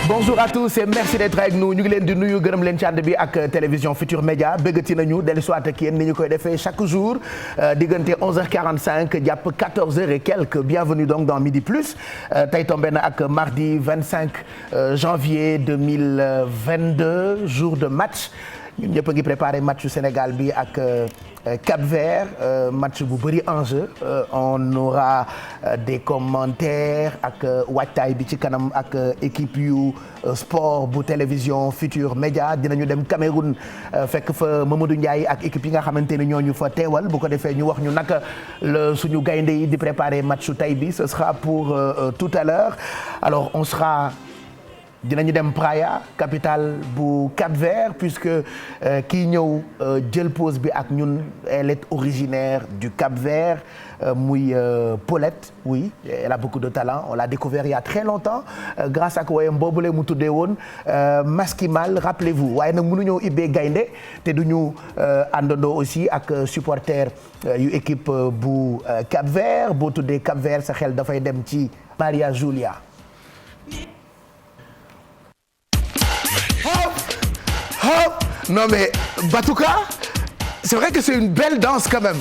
Bonjour à tous et merci d'être avec nous ñu ngi leen di nuyu gërëm leen ci ànd bi ak télévision Futur Média bëggati nañu dellu soit ak yéen ni ñu koy defee chaque jour diggante 11h45 jàpp 14h et quelques bienvenue donc dans Midi Plus tey tombé na ak mardi 25 janvier 2022 jour de match ñun ñëpp a ngi préparé match Sénégal bi ak Cap-Vert match bu bëri enjeu on aura des commentaires ak waajtaay bi ci kanam ak équipe yu sport bu télévision Futur Média dinañu dem Cameroun fekk fa Mamadou Ndiaye ak équipe yi nga xamante ni ñooñu fa teewal bu ko defee ñu wax ñu naka la suñu gaynde yi di préparer matchu tey bi ce sera pour tout à l'heure alors on sera dinañu dem Praia capitale bu Cap-Vert puisque kii ñëw jël pause bi ak ñun elle est originaire du Cap-Vert muy Paulette oui elle a beaucoup de talent on l'a découvert il y a très longtemps grâce ak woyam boobule mu tuddee woon Maskimal rappelez-vous waaye nag mënuñoo ibbee gaynde te duñu àndandoo aussi ak supporter yu équipe bu Cap-Vert boo tuddee Cap-Vert sa xel dafay dem ci Maria Julia. Non mais Batuka c'est vrai que c'est une belle danse quand même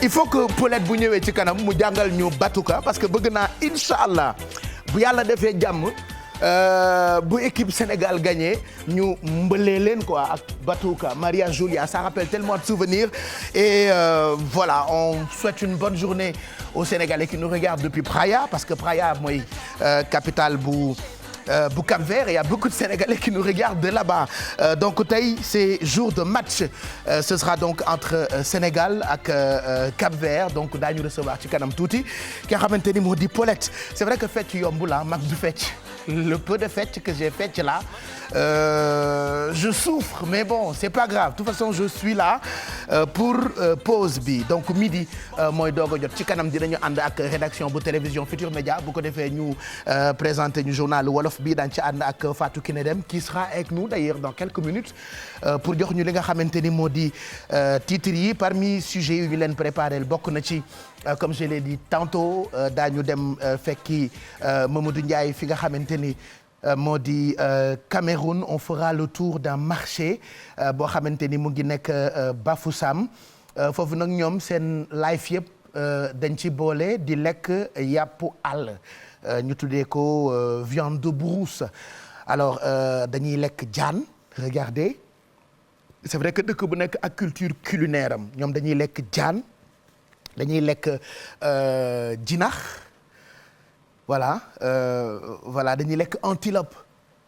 il faut que Paulette bu ñëwee ci kanam mu jàngal ñu Batuka parce que bëgg naa incha allah bu yàlla defee jàmm bu équipe Sénégal gagné ñu mbëlee leen quoi ak Batuka Maria Julia ça rappelle tellement de souvenirs et voilà on souhaite une bonne journée aux Sénégalais qui nous regardent depuis Praia parce que Praia mooy capitale bu Cap-Vert et il y a beaucoup de Sénégalais qui nous regardent de là-bas donc tey c'est jour de match ce sera donc entre Sénégal ak Cap-Vert donc daañu recevoir ci kanam tuuti ki nga xamante ni moo di Paulette c'est vrai que fecc yombul la mag du fecc le peu de fecc que j'ai fecc là je souffre mais bon c'est pas grave de toute façon je suis là pour pause bi donc midi mooy doog a jot ci kanam dinañu ànd ak rédaction bu télévision Futur Média bu ko defee ñu présenter ñu journal wolof bi daañu ci ànd ak Fatou Kiné Deme qui sera avec nous d'ailleurs dans quelques minutes pour jox ñu li nga xamante ni moo di titres yi parmi sujets yu ñu leen préparé bokk na ci comme je l'ai dit tantôt daañu dem fekki Mamadou Ndiaye fi nga xamante ni moo di Cameroun on fera le tour d'un marché boo xamante ni mu ngi nekk Bafoussam foofu nag ñoom seen life yëpp dañ ci boole di lekk yàppu àll ñu tuddee ko viande de brousse alors dañuy lekk jaan regardez c'est vrai que dëkk bu nekk ak culture culinaire am ñoom dañuy lekk jaan dañuy lekk jinax voilà dañuy lekk antilope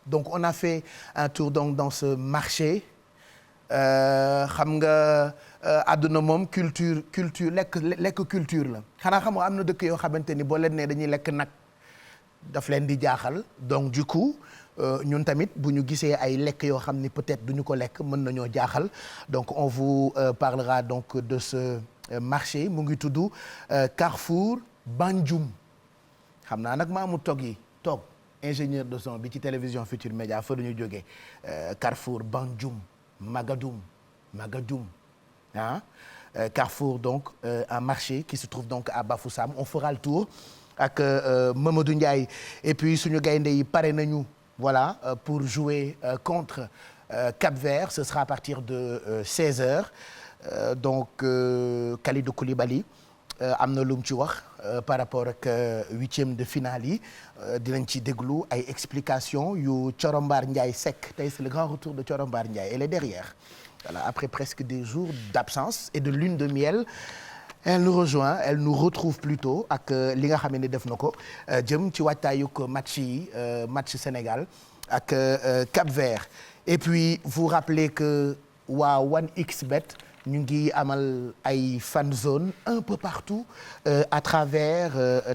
donc on a fait un tour donc dans ce marché xam nga àdduna moom culture lekk culture la xanaa xam nga am na dëkk yoo xamante ni boo leen ne dañuy lekk nag daf leen di jaaxal donc du coup ñun tamit bu ñu gisee ay lekk yoo xam ni peut-être duñu ko lekk mën nañoo jaaxal donc on vous parlera donc de ce marché mu ngi tudd Carrefour Banjum xam naa nag maamu toog ingénieur de son bi ci télévision Futur Média fa ñu jógee Carrefour Banjum Magadum Carrefour donc un marché qui se trouve donc à Bafoussam on fera le tour ak Mamadou Ndiaye et puis suñu gaynde yi pare nañu voilà pour jouer contre Cap-Vert ce sera à partir de 16h donc Kalidou Koulibaly am na lu mu ci wax par rapport ak huitième de finale yi dinañ ci déglu ay explications yu Corombaar Ndiaye Seck tey c'est le grand retour de Corombaar Ndiaye elle est derrière voilà après presque des jours d'absence et de lune de miel elle nous rejoint elle nous retrouve plutôt ak li nga xam ne def na ko jëm ci waajtaayug match yi match Sénégal ak Cap-Vert et puis vous rappelez que waa 1xBet ñu ngi amal ay fan zone un peu partout à travers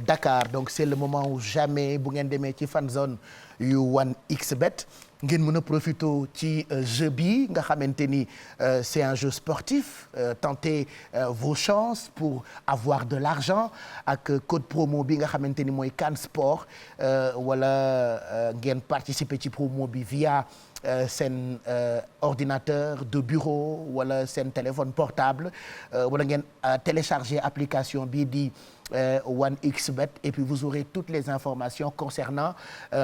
Dakar donc c'est le moment où jamais bu ngeen demee ci fan zone yu 1xBet ngeen mën a profité ci jeu bi nga xamante ni c'est un jeu sportif tentez vos chances pour avoir de l'argent ak code promo bi nga xamante ni mooy CAN Sport wala ngeen participer ci promo bi via seen ordinateur de bureau wala seen téléphone portable wala ngeen télécharger application bi di 1xBet et puis vous aurez toutes les informations concernant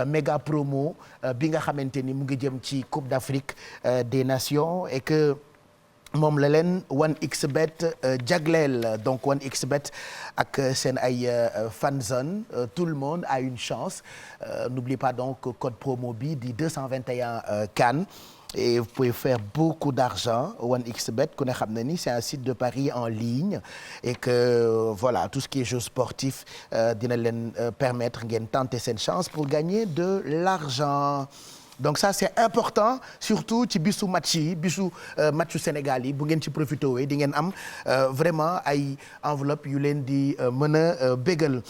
méga promo bi nga xamante ni mu ngi jëm ci Coupe d'Afrique des Nations et que moom la leen 1xBet jagleel donc 1xBet ak seen ay fan zone tout le monde a une chance n'oubliez pas donc code promo bi di 221 CAN et vous pouvez faire beaucoup d'argent 1xBet ku ne xam na ni c'est un site de paris en ligne et que voilà tout ce qui est jeux sportifs dina leen permettre ngeen tenter seen chance pour gagner de l'argent. Donc ça c'est important surtout ci bisu match yi matchu Sénégal yi bu ngeen ci profité wee di ngeen am vraiment ay enveloppe yu leen di mën a bégal.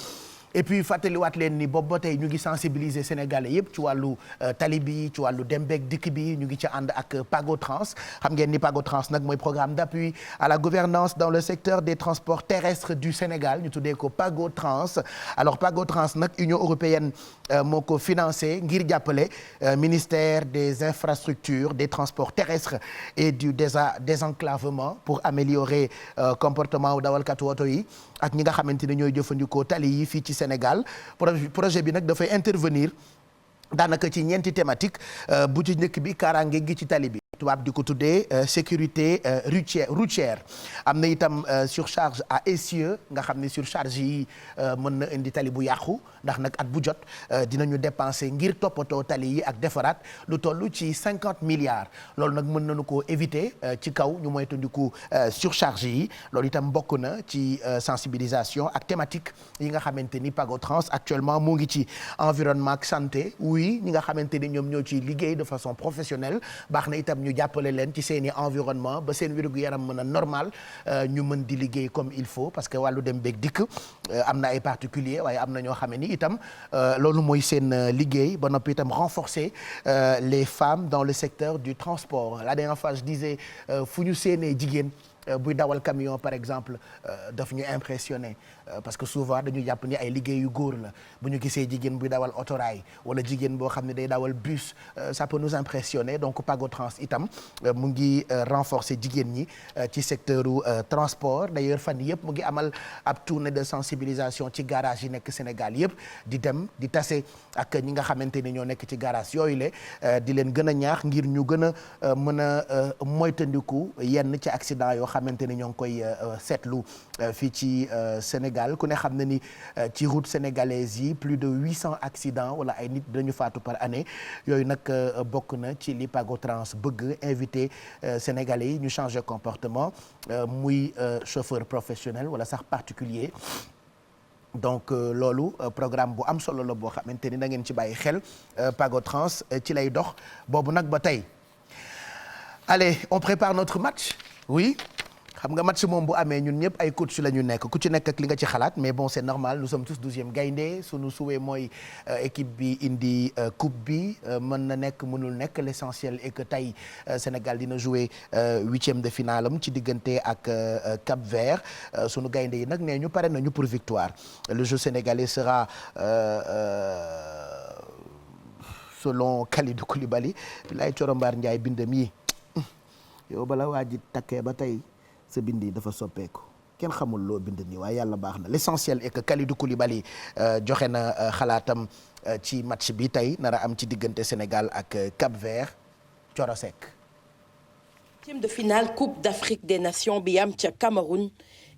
Et puis fàttaliwaat leen ni boobu ba tey ñu ngi sensibiliser Sénégalais yëpp ci wàllu tali bi ci wàllu dem beeg dikk bi ñu ngi ci ànd ak Pagotrans xam ngeen ni Pagotrans nag mooy programme d'appui à la gouvernance dans le secteur des transports terrestres du Sénégal ñu tuddee ko Pagotrans. Alors Pagotrans nag Union européenne moo ko financé ngir jàppale ministère des infrastructures des transports terrestres et du désenclavement pour améliorer comportement wu dawalkatu oto yi ak ñi nga xamante ne ñooy jëfandikoo tali yi fii ci Sénégal projet bi nag dafay intervenir daanaka ci ñeenti thématique bu ci njëkk bi kaaraange gi ci tali bi tubaab di ko tuddee sécurité routière am na itam surcharge à essieu nga xam ne surcharge yi mën na indi tali bu yàqu ndax nag at bu jot dinañu dépenser ngir toppatoo tali yi ak defaraat lu toll ci 50 milliards loolu nag mën nañu ko éviter ci kaw ñu moytandiku surcharge yi loolu itam bokk na ci sensibilisation ak thématique yi nga xamante ni Pagotrans actuellement mu ngi ci environnement ak santé oui ñi nga xamante ni ñoom ñoo ci liggéey de façon professionnelle baax na itam ñu jàppale leen ci seeni environnement ba seen wér-gu-yaram mën a normal ñu mën di liggéey comme il faut parce que wàllu dem beeg dikk am na ay particuliers waaye am na ñoo xam ne ni itam loolu mooy seen liggéey ba noppi itam renforcer les femmes dans le secteur du transport. La dernière fois je disais fu ñu seenee jigéen buy dawal camion par exemple daf ñu impressionné parce que souvent dañu jàpp ni ay liggéey yu góor la bu ñu gisee jigéen buy dawal autorail wala jigéen boo xam ne day dawal bus ça peut nous impressionner donc Pagotrans itam mu ngi renforcer jigéen ñi ci secteur u transport d'ailleurs fan yëpp mu ngi amal ab tournée de sensibilisation ci garage yi nekk Sénégal yëpp di dem di tase ak ñi nga xamante ni ñoo nekk ci garage yooyu le di leen gën a ñaax ngir ñu gën a mën a moytandiku yenn ci accident yoo xamante ni ñoo ngi koy seetlu fii ci Sénégal ku ne xam na ni ci route sénégalaise yi plus de 800 accidents wala ay nit dañu faatu par année yooyu nag bokk na ci li Pagotrans bëgg invité Sénégalais yi ñu changer comportement muy chauffeur professionnel wala sax particulier donc loolu programme bu am solo la boo xamante ni da ngeen ci bàyyi xel Pagotrans ci lay dox boobu nag ba tey allez on prépare notre match oui xam nga match moom bu amee ñun ñëpp ay coach la ñu nekk ku ci nekk ak li nga ci xalaat mais bon c'est normal nous sommes tous 12e gaynde sunu suwee mooy équipe bi indi coupe bi mën na nekk mënul nekk l'essentiel est que tey Sénégal dina jouer 8e de finale am ci diggante ak Cap-Vert sunu gaynde yi nag nee ñu pare nañu pour victoire le jeu sénégalais sera selon Kalidou Koulibaly lay Corombaar Ndiaye bindam yi yow bala waa ji takkee ba tey sa bind yi dafa soppeeku kenn xamul loo bind nii waaye yàlla baax na l'essentiel est que Kalidou Koulibaly joxe na xalaatam ci match bi tey nar a am ci diggante Sénégal ak Cap-Vert Coro Seck. Huitième de finale Coupe d'Afrique des Nations bi am ca Cameroun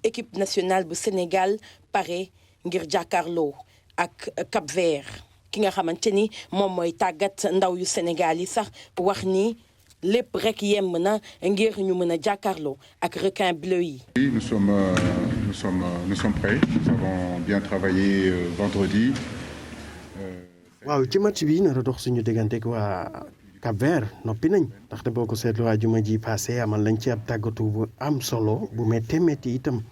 équipe nationale bu Sénégal pare ngir jàkkaarloo ak Cap-Vert ki nga xamante ni moom mooy tàggat ndaw yu Sénégal yi sax wax ni. lépp rek yem na ngir ñu mën a jàkkaarloo ak requin bleu yi. Oui, nous sommes prêts. Nous avons bien travaillé vendredi. waaw ci match bi nar a dox suñu digganteeg waa Cap-Vert noppi nañ ndaxte boo ko seetlu àjjuma ji passé amal lañ ci ab tàggatu bu am solo bu méttee métti itam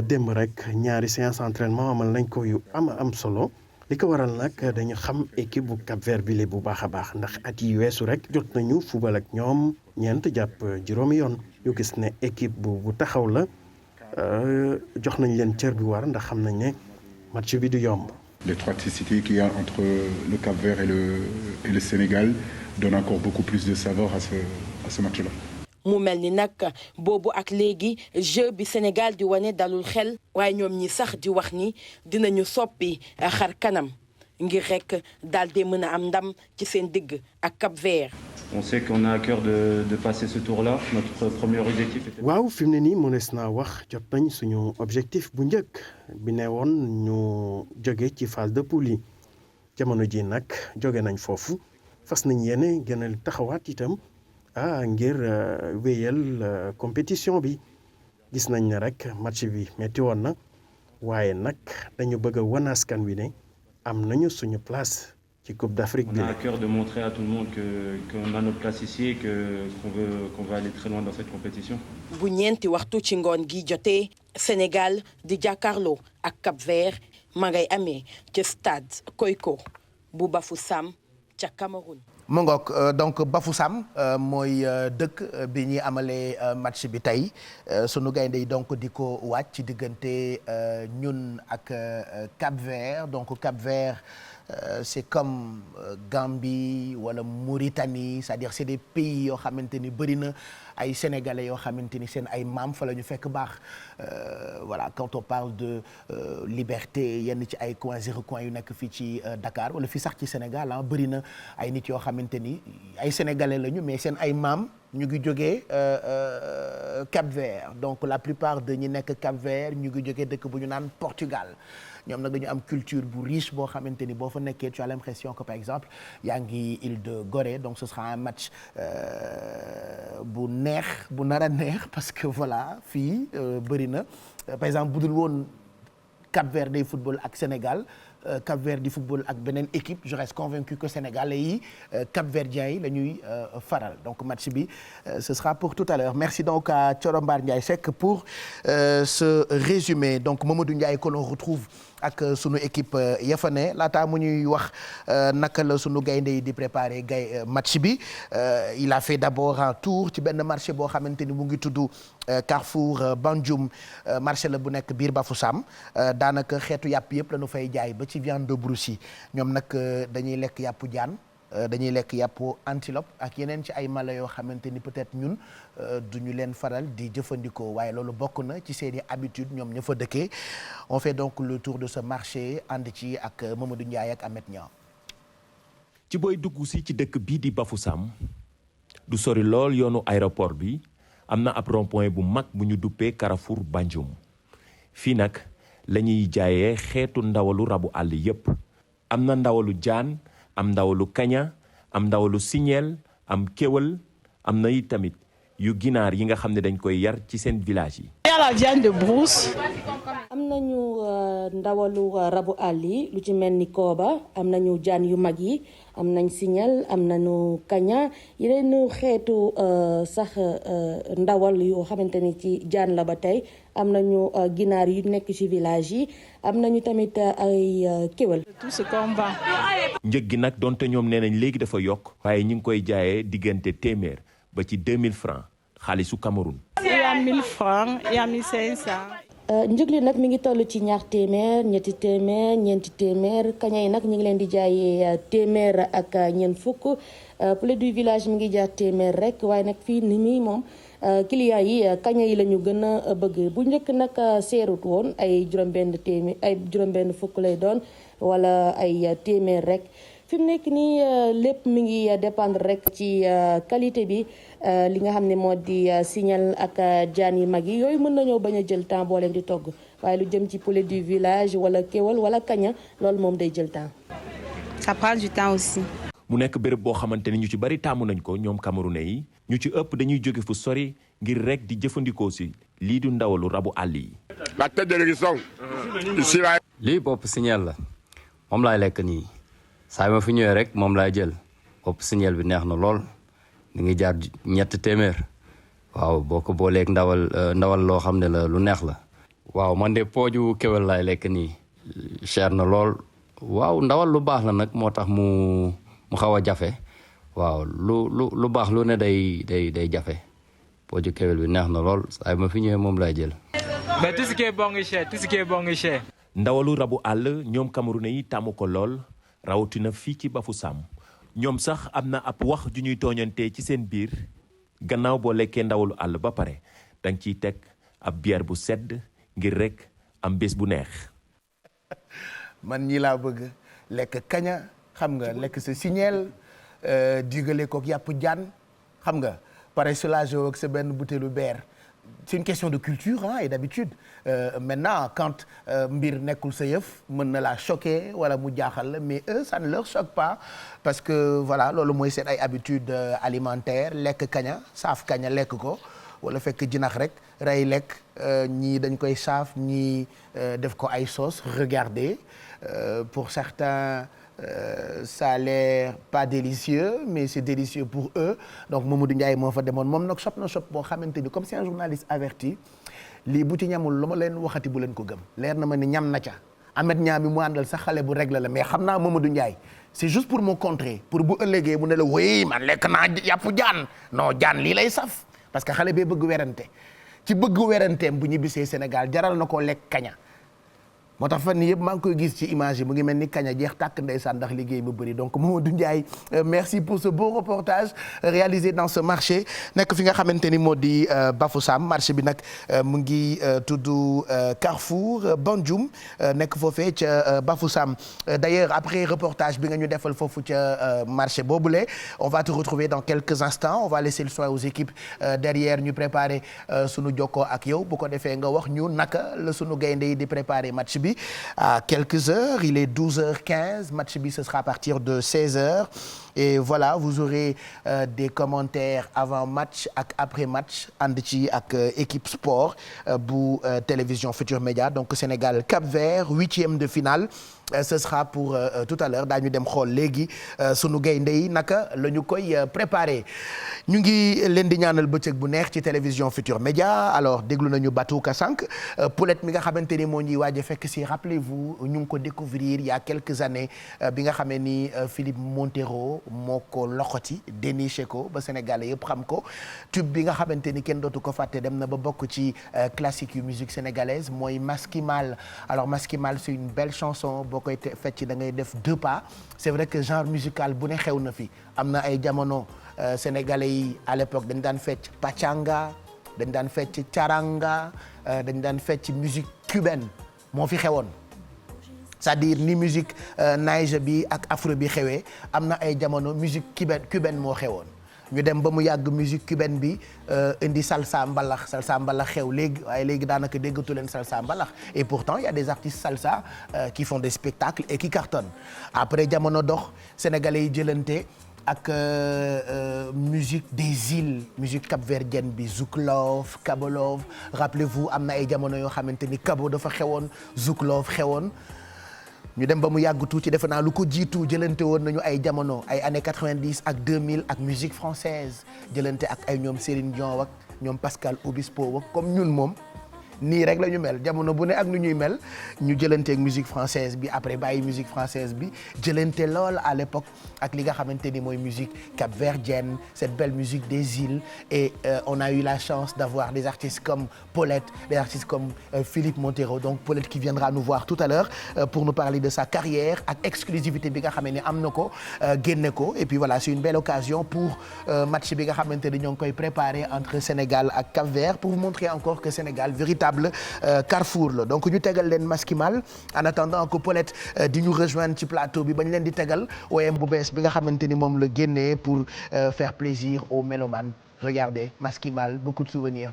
démb rek ñaari séance entraînement amal nañ ko yu am solo. li ko waral nag dañu xam équipe bu Cap-Vert bi bu baax a baax ndax at yi weesu rek jot nañu fubal ak ñoom ñeent jàpp juróomi yoon ñu gis ne équipe bu taxaw la jox nañ leen cër bi war ndax xam nañ ne match bi du yomb. L'étroitité qu'il y a entre le Cap-Vert et le Sénégal donne encore beaucoup plus de saveur à ce match-là. mu mel ni nag boobu ak léegi jeu bi Sénégal di wane dalul xel waaye ñoom ñi sax di wax ni dinañu soppi xar kanam ngir rek daal di mën a am ndam ci seen digg ak Cap-Vert. On sait qu'on a à cœur de passer ce tour-là. Notre premier objectif était... waaw fi mu ne nii mënees naa wax jot nañ suñu objectif bu njëkk bi ne woon ñu jóge ci phase de poule yi jamono ji nag jóge nañ foofu fas nañ yéene gën a taxawaat itam ngir wéyal compétition bi gis nañ ne rek match bi metti woon na waaye nag dañu bëgg a wan askan wi ne am nañu suñu place ci Coupe d'Afrique bi. On a à cœur de montrer à tout le monde qu'on a notre place ici et qu'on veut aller très loin dans cette compétition. bu ñeenti waxtu ci ngoon gi jotee Sénégal di jàkkaarloo ak Cap-Vert ma ngay amee ca stade Koyko bu Bafoussam ca Cameroun. mu ngoog donc Bafoussam mooy dëkk bi ñuy amalee match bi tey sunu gaynde yi donc di ko wàcc ci diggante ñun ak Cap-Vert donc Cap-Vert c'est comme Gambie wala Mauritanie c'est-à-dire c'est des pays yoo xamante ni bëri na ay sénégalais yoo xamante ni seen ay maam fa la ñu fekk baax voilà quand on parle de liberté yenn ci ay coins et recoins yu nekk fii ci Dakar wala fii sax ci Sénégal bëri na ay nit yoo xamante ni ay sénégalais lañu mais seen ay maam ñu ngi jógee Cap-Vert donc la plupart de ñi nekk Cap-Vert ñu ngi jógee dëkk bu ñu naan Portugal ñoom nag dañu am culture bu riche boo xamante ni boo fa nekkee tu as l'impression que par exemple yaa ngi île de Gorée donc ce sera un match bu neex bu nar a neex parce que voilà fii bëri na par exemple budul woon Cap-Vert day football ak Sénégal Cap-Vert di football ak beneen équipe je reste convaincu que sénégalais yi Cap-Verdiens yi la ñuy faral donc match bi ce sera pour tout à l'heure merci donc à Thioro Mbar Ndiaye Seck pour ce résumé donc Mamadou Ndiaye que l'on retrouve ak sunu équipe ya fa ne laata mu ñuy wax naka la sunu gaynde yi di préparer match bi il a fait d'abord un tour ci benn marché boo xamante ni mu ngi tudd Carrefour Banjum marché la bu nekk biir Bafoussam daanaka xeetu yàpp yëpp la ñu fay jaay ba ci viande de brousse yi ñoom nag dañuy lekk yàppu jaan dañuy lekk yàppu antilope ak yeneen ci ay mala yoo xamante ni peut-être ñun duñu leen faral di jëfandikoo waaye loolu bokk na ci seeni habitude ñoom ña fa dëkkee on fait donc le tour de ce marché ànd ci ak Mamadou Ndiaye ak Ahmed Niang. ci booy dugg si ci dëkk bii di Bafoussam du sori lool yoonu aéroport bi am na ab rond-point bu mag bu ñu duppee Carrefour Banjum fii nag la ñuy jaayee xeetu ndawalu rabu àll yépp am na ndawalu jaan am ndawalu kaña am ndawalu signeel am kéwal am na it tamit yu ginaar yi nga xam ne dañ koy yar ci seen village yi. la viande de brousse. am nañu ndawalu rabu àll yi lu ci mel ni kooba am nañu jaan yu mag yi am nañ signal am nañu kaña yeneen xeetu sax ndawal yoo xamante ni ci jaan la ba tey am nañu ginaar yu nekk ci village yi am nañu tamit ay kéwal. tout ce qu'on vend. njëg gi nag donte ñoom nee nañ léegi dafa yokk waaye ñu ngi koy jaayee diggante téeméer ba ci 2000 francs xaalisu Cameroun. il y a 1000 francs il y a 1500. njëg li nag mi ngi toll ci ñaar téeméer ñetti téeméer ñeenti téeméer kaña yi nag ñu ngi leen di jaayee téeméer ak ñeent fukk poulet du village mi ngi jaar téeméer rek waaye nag fii ni muy moom clients yi kaña yi la ñu gën a bëgg bu njëkk nag seerut woon ay juróom-benn fukk lay doon wala ay téeméer rek fi mu nekk nii lépp mi ngi dépendre rek ci qualité bi li nga xam ne moo di signal ak jaan yu mag yi yooyu mën nañoo bañ a jël temps boo leen di togg waaye lu jëm ci poulet du village wala kéwal wala kaña loolu moom day jël temps. ça prend du temps aussi. mu nekk béréb boo xamante ni ñu ci bari taamu nañ ko ñoom camerounais yi ñu ci ëpp dañuy jóge fu sori ngir rek di jëfandikoo si lii du ndawalu rabu àll yi. la tête de l'hérisson. ici là. lii bopp signal la moom laay lekk nii saa ma fi ñëwee rek moom laay jël bopp signal bi neex na lool ni ngi jaar 3 téeméer waaw boo ko booleeg ndawal loo xam ne la lu neex la. waaw man de pooju kéwél laay lekk nii cher na lool waaw ndawal lu baax la nag moo tax mu xaw a jafe waaw lu baax lu ne day jafe pooju kéwél bi neex na lool saa ma fi ñëwee moom laay jël. mais tout ce qui est bon est cher, tout ce qui est bon est cher. ndawalu rabu àll ñoom camerounais yi tàmm ko lool rawatina fii ci Bafoussam ñoom sax am na ab wax ju ñuy tooñantee ci seen biir gannaaw boo lekkee ndawalu àll ba pare danga ciy teg ab bière bu sedd ngir rek am bés bu neex. man ñi laa bëgg lekk kaña xam nga lekk sa signeel digale kook yàpp jaan xam nga pare soulagé ak sa benn butéelu beer. C'est une question de culture hein, et d'habitude maintenant quand mbir nekkul sa yëf mën na laa choquer wala mu jaaxal la mais eux ça ne leur choque pas parce que voilà loolu mooy seen ay habitudes alimentaires lekk kaña saaf kaña lekk ko wala fekk jinax rek rey lekk ñii dañ koy saaf ñii def ko ay sauce regardez pour certains ça a l'air pas délicieux mais c'est délicieux pour eux donc Mamadou Ndiaye moo fa demoon moom nag shop na shop boo xamante ni comme c'est un journaliste averti lii bu ci ñamul lu ma leen waxati bu leen ko gëm leer na ma ni ñam na ca Ahmed Niang bi mu àndal sax xale bu règle la mais xam naa Mamadou Ndiaye c'est juste pour me contrer pour bu ëllëgee mu ne la oui man lekk naa yàpp jaan non jaan lii lay saf parce que xale bee bëgg werante ci bëgg weranteem bu ñibbisee Sénégal jaral na koo lekk kaña moo tax fan yii yëpp maa ngi koy gis ci image yi mu ngi mel ni kaña jeex tàkk ndeysaan ndax liggéey bu bëri donc Mamadou Ndiaye merci pour ce beau reportage réalisé dans ce marché nekk fi nga xamante ni moo di Bafoussam marché bi nag mu ngi tudd Carrefour Banjum nekk foofee ca Bafoussam d'ailleurs après reportage bi nga ñu defal foofu ca marché boobule on va te retrouver dans quelques instants on va laisser le soin aux équipes derrière ñu préparer sunu jokkoo ak yow bu ko defee nga wax ñu naka la sunu gaynde yi di préparer match bi à quelques heures il est 12h15 match bi ce sera à partir de 16h et voilà vous aurez des commentaires avant match ak après match ànd ci ak équipe sport bu télévision Futur Média donc Sénégal Cap-Vert 8e de finale ce sera pour tout à l'heure daañu dem xool léegi sunu gaynde yi naka la ñu koy préparer ñu ngi leen di ñaanal bëccëg bu neex ci télévision Futur Média alors déglu nañu Batouka Sànq Poulette mi nga xamante ni moo ñuy waaj a fekk si rappelez-vous ñu ngi ko découvrir il y a quelques années bi nga xamee ni Philippe Montero moo ko loxoti déniché ko ba Sénégalais yëpp xam ko tube bi nga xamante ni kenn dootu ko fàtte dem na ba bokk ci classique yu musique sénégalaise mooy Maskimal alors Maskimal c'est une belle chanson boo koy fecc da ngay def deux pas c'est vrai que genre musical bu ne xew na fi am na ay jamono sénégalais yi à l'époque dañ daan fecc pachanga dañ daan fecc charanga dañ daan fecc musique cubaine moo fi xewoon c'est-à-dire ni musique naija bi ak afro bi xewee am na ay jamono musique cubaine moo xewoon ñu dem ba mu yàgg musique cubaine bi indi salsa mbalax xew léegi waaye léegi daanaka déggatu leen salsa mbalax et pourtant il y a des artistes salsa qui font des spectacles et qui cartonnent après jamono dox sénégalais yi jëlante ak musique des îles musique cap-verdienne bi Zouklov Kabolov rappelez-vous am na ay jamono yoo xamante ni Kabo dafa xewoon Zouklov xewoon ñu dem ba mu yàgg tuuti defe naa lu ko jiitu jëlante woon nañu ay jamono ay années 90 ak 2000 ak musique française jëlante ak ay ñoom Céline Dion ak ñoom Pascal Obispo ak comme ñun moom nii rek la ñu mel jamono bu ne ak nu ñuy mel ñu jëlanteeg musique française bi après bàyyi musique française bi jëlante lool à l'époque ak li nga xamante ni mooy musique cap-verdienne cette belle musique des îles et on a eu la chance d'avoir des artistes comme Paulette des artistes comme Philippe Montero donc Paulette qui viendra nous voir tout à l'heure pour nous parler de sa carrière ak exclusivité bi nga xamante ni am na ko génne ko et puis voilà c'est une belle occasion pour match bi nga xamante ni ñoo ngi koy préparer entre Sénégal ak Cap-Vert pour vous montrer encore que Sénégal véritable Carrefour la donc ñu tegal leen Maskimal en attendant que Paulette di ñu rejoindre ci plateau bi bañ leen di tegal woyam bu bees bi nga xamante ni moom la génnee pour faire plaisir aux mélomanes regardez Maskimal beaucoup de souvenirs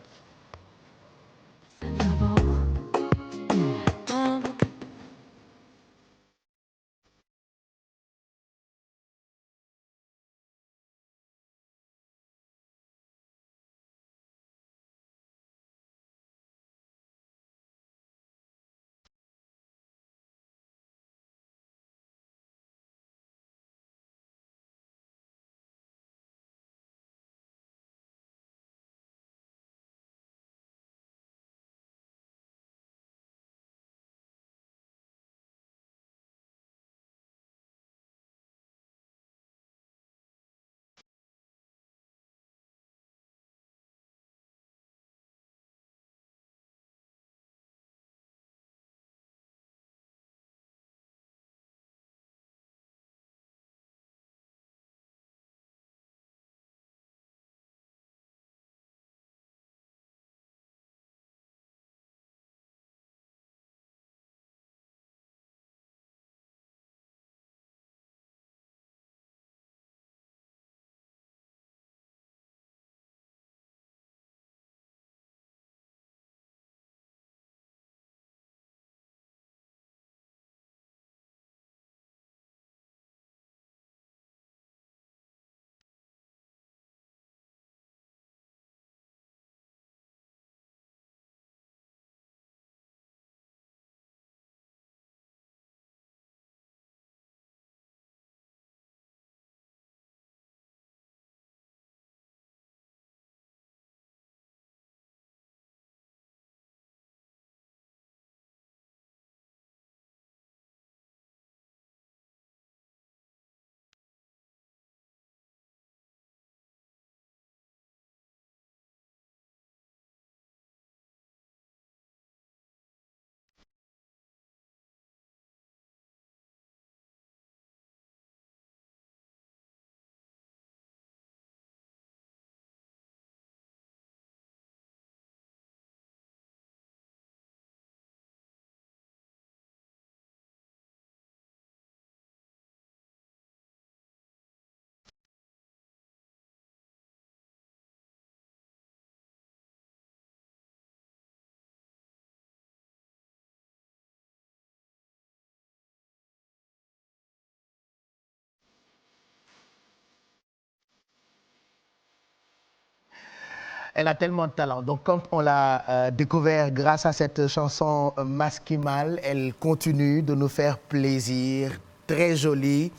Elle a tellement de talent. Donc, quand on l'a découvert grâce à cette chanson Maskimal, elle continue de nous faire plaisir. Très jolie,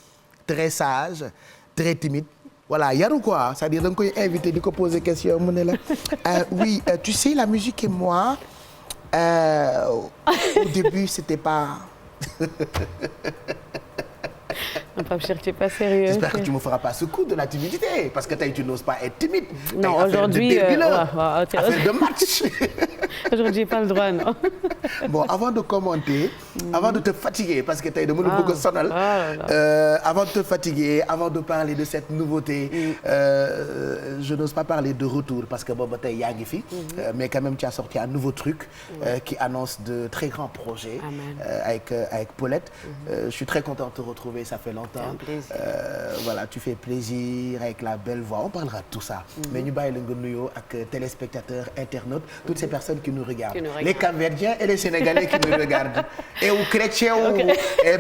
très sage, très timide. Voilà, yaru quoi. C'est-à-dire, donc, on invité de poser des questions. Oui, tu sais, la musique et moi, au début, c'était pas... Pape Cheikh, tu n'es pas sérieux. J'espère que tu ne me feras pas ce coup de la timidité, parce que tu n'oses pas être timide. Non, aujourd'hui... Affaire de match. Aujourd'hui, j'ai pas le droit, non. Bon, avant de commenter, avant de te fatiguer, parce que tu as de beaucoup sonal, avant de te fatiguer, avant de parler de cette nouveauté, je n'ose pas parler de retour, parce que bon, tu es Yangifi, mais quand même, tu as sorti un nouveau truc qui annonce de très grands projets avec Paulette. Je suis très content de te retrouver, ça fait longtemps. Voilà, tu fais plaisir avec la belle voix, on parlera de tout ça. Mais nous baillons le nuyo avec téléspectateurs, internautes, toutes ces personnes qui nous regardent. Les Cap-Verdiens et les Sénégalais qui nous regardent. Et aux chrétiens, et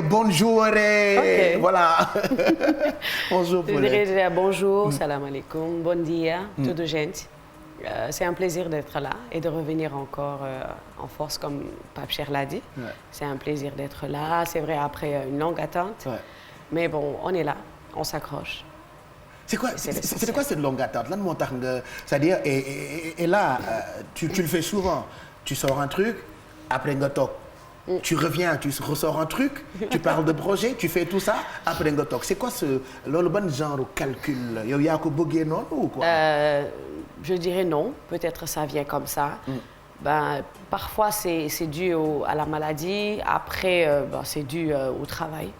bonjour, et voilà. Bonjour Paulette. Je dirais bonjour, salam alaikum, bon dia, toute gente. C'est un plaisir d'être là et de revenir encore en force, comme Pape Cheikh l'a dit. C'est un plaisir d'être là. C'est vrai, après une longue attente. Mais bon, on est là, on s'accroche. C'est quoi cette longue attente? C'est-à-dire, et là, tu le fais souvent. Tu sors un truc, après un talk. Tu reviens, tu ressors un truc, tu parles de projet, tu fais tout ça, après un talk. C'est quoi le bon genre de calcul? Il y a un bogué, non, ou quoi? Je dirais non. Peut-être ça vient comme ça. Ben, parfois, c'est dû à la maladie. Après, c'est dû au travail.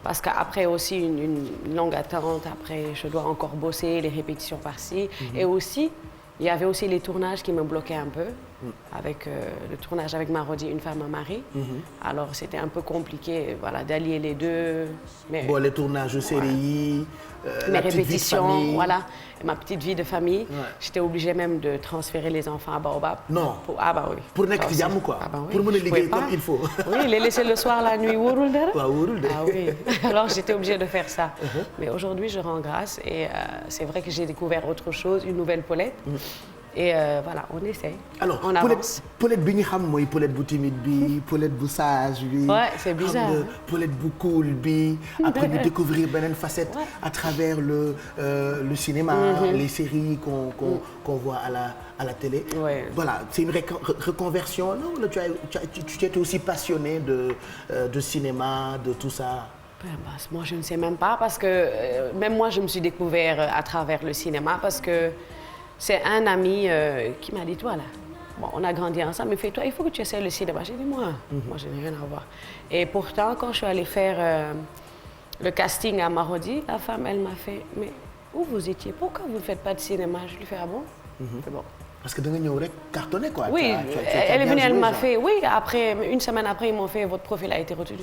Parce qu'après aussi une longue attente, après je dois encore bosser, les répétitions par-ci. Et aussi, il y avait aussi les tournages qui me bloquaient un peu, avec le tournage avec Marodi, Une femme, un mari. Alors c'était un peu compliqué d'allier les deux. Mais, bon, les tournages de série, mes répétitions, voilà, et ma petite vie de famille. J'étais obligée même de transférer les enfants à Baobab. Non. Ah bah oui. Pour nekk ci jàmm quoi. Pour mener liguer comme il faut. Oui, les laisser le soir, la nuit, wóorul dara. Ah oui. Alors j'étais obligée de faire ça. Mais aujourd'hui, je rends grâce et c'est vrai que j'ai découvert autre chose, une nouvelle Paulette. Et voilà, on essaye. Alors, on avance. Paulette bi ñu xam mooy Paulette bu timide bi, Paulette bu sage bi. Ouais, c'est bizarre. Paulette bu cool bi. Après ñu découvrir beneen facette à travers le cinéma, les séries qu'on voit à la télé. Voilà, c'est une reconversion. Non, tu étais aussi passionné de cinéma, de tout ça. Moi, je ne sais même pas parce que même moi, je me suis découvert à travers le cinéma parce que c'est un ami qui m'a dit, toi là, bon, on a grandi ensemble, mais toi, il faut que tu essaies le cinéma. J'ai dit, moi, je n'ai rien à voir. Et pourtant, quand je suis allée faire le casting à Marodi, la femme, elle m'a fait, mais où vous étiez? Pourquoi vous ne faites pas de cinéma? Je lui ai fait, ah bon? Bon. Parce que tu as cartonné, quoi. Oui, elle est venue, elle m'a fait, oui, après, une semaine après, ils m'ont fait, votre profil a été retenu.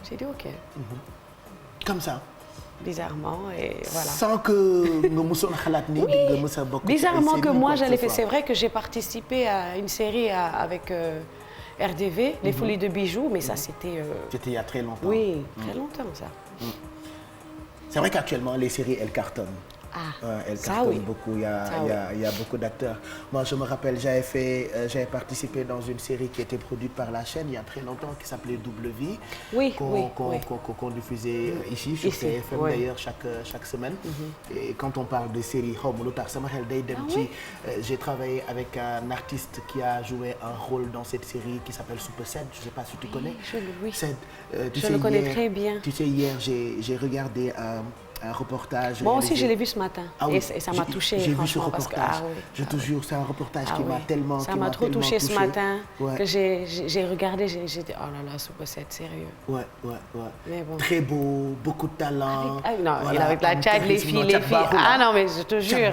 J'ai dit, ok. Comme ça? Bizarrement, et voilà. Sans que bizarrement que moi j'allais faire. C'est vrai que j'ai participé à une série avec RDV, Les Folies de Bijoux, mais ça c'était... C'était il y a très longtemps. Oui, très longtemps ça. C'est vrai qu'actuellement les séries elles cartonnent. Elle cartonne beaucoup, il y a beaucoup d'acteurs. Moi, je me rappelle, j'avais participé dans une série qui était produite par la chaîne il y a très longtemps, qui s'appelait Double Vie, qu'on diffusait ici, sur TFM d'ailleurs, chaque semaine. Et quand on parle de série, j'ai travaillé avec un artiste qui a joué un rôle dans cette série qui s'appelle Super Sed, je ne sais pas si tu connais. Je le connais très bien. Tu sais, hier, j'ai regardé un reportage. Moi aussi, je l'ai vu ce matin. Et ça m'a touché. J'ai vu ce reportage. Je te jure, c'est un reportage qui m'a tellement touché. Ça m'a trop touché ce matin. Que j'ai regardé, j'ai dit, oh là là, Super Sed, sérieux. Ouais. Mais bon. Très beau, beaucoup de talent. Avec la tchad, les filles. Ah non, mais je te jure.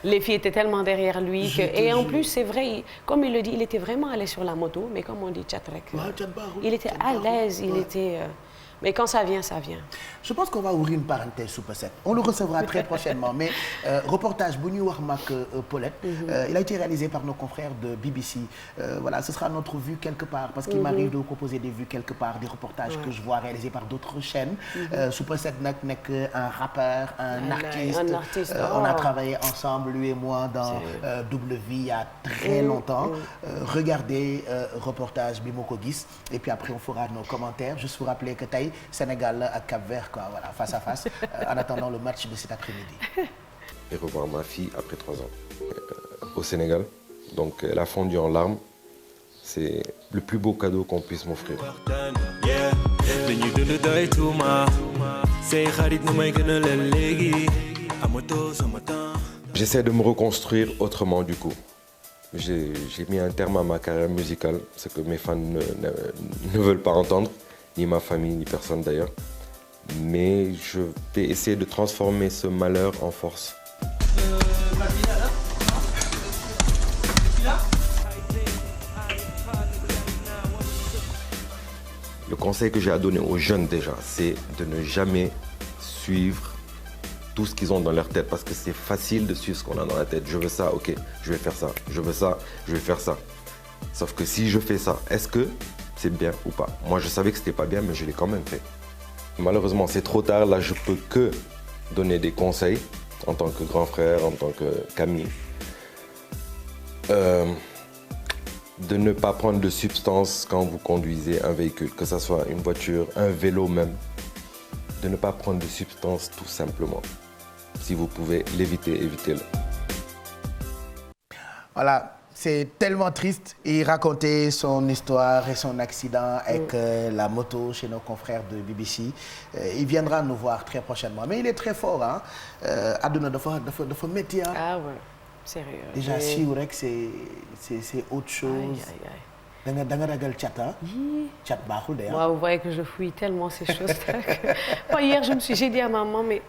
Les filles étaient tellement derrière lui. Et en plus, c'est vrai, comme il le dit, il était vraiment allé sur la moto. Mais comme on dit, tchatrek. Il était à l'aise, il était... Mais quand ça vient, ça vient. Je pense qu'on va ouvrir une parenthèse Super 7. On le recevra très prochainement. Mais reportage bu ñuy wax mag Paulette. Il a été réalisé par nos confrères de BBC. Voilà, ce sera notre vue quelque part parce qu'il m'arrive de vous proposer des vues quelque part, des reportages que je vois réalisés par d'autres chaînes. Super 7 nag nekk un rappeur, un artiste. On a travaillé ensemble, lui et moi, dans Double Vie il y a très longtemps. Regardez reportage bi moo ko gis et puis après on fera nos commentaires. Juste vous rappeler que tey Sénégal ak Cap-Vert quoi, voilà, face à face en attendant le match de cet après-midi. Et revoir ma fille après 3 ans au Sénégal. Donc elle a fondu en larmes. C'est le plus beau cadeau qu'on puisse m'offrir. J'essaie de me reconstruire autrement du coup. J'ai mis un terme à ma carrière musicale, ce que mes fans ne veulent pas entendre, ni ma famille, ni personne d'ailleurs. Mais je vais essayer de transformer ce malheur en force. Le conseil que j'ai à donner aux jeunes déjà, c'est de ne jamais suivre tout ce qu'ils ont dans leur tête parce que c'est facile de suivre ce qu'on a dans la tête. Je veux ça, ok, je vais faire ça. Je veux ça, je vais faire ça. Sauf que si je fais ça, est-ce que c'est bien ou pas? Moi, je savais que c'était pas bien, mais je l'ai quand même fait. Malheureusement, c'est trop tard. Là, je peux que donner des conseils en tant que grand frère, en tant qu'ami. De ne pas prendre de substances quand vous conduisez un véhicule, que ce soit une voiture, un vélo même. De ne pas prendre de substances tout simplement. Si vous pouvez l'éviter, évitez-le. Voilà, c'est tellement triste. Il racontait son histoire et son accident avec la moto chez nos confrères de BBC. Il viendra nous voir très prochainement. Mais il est très fort, hein. Àdduna dafa métti, hein. Ah ouais, sérieux. Déjà siiw rek c'est autre chose. Da nga ragal cat, hein? Cat baaxul de. Moi, vous voyez que je fouille tellement ces choses. Moi, hier, j'ai dit à maman, mais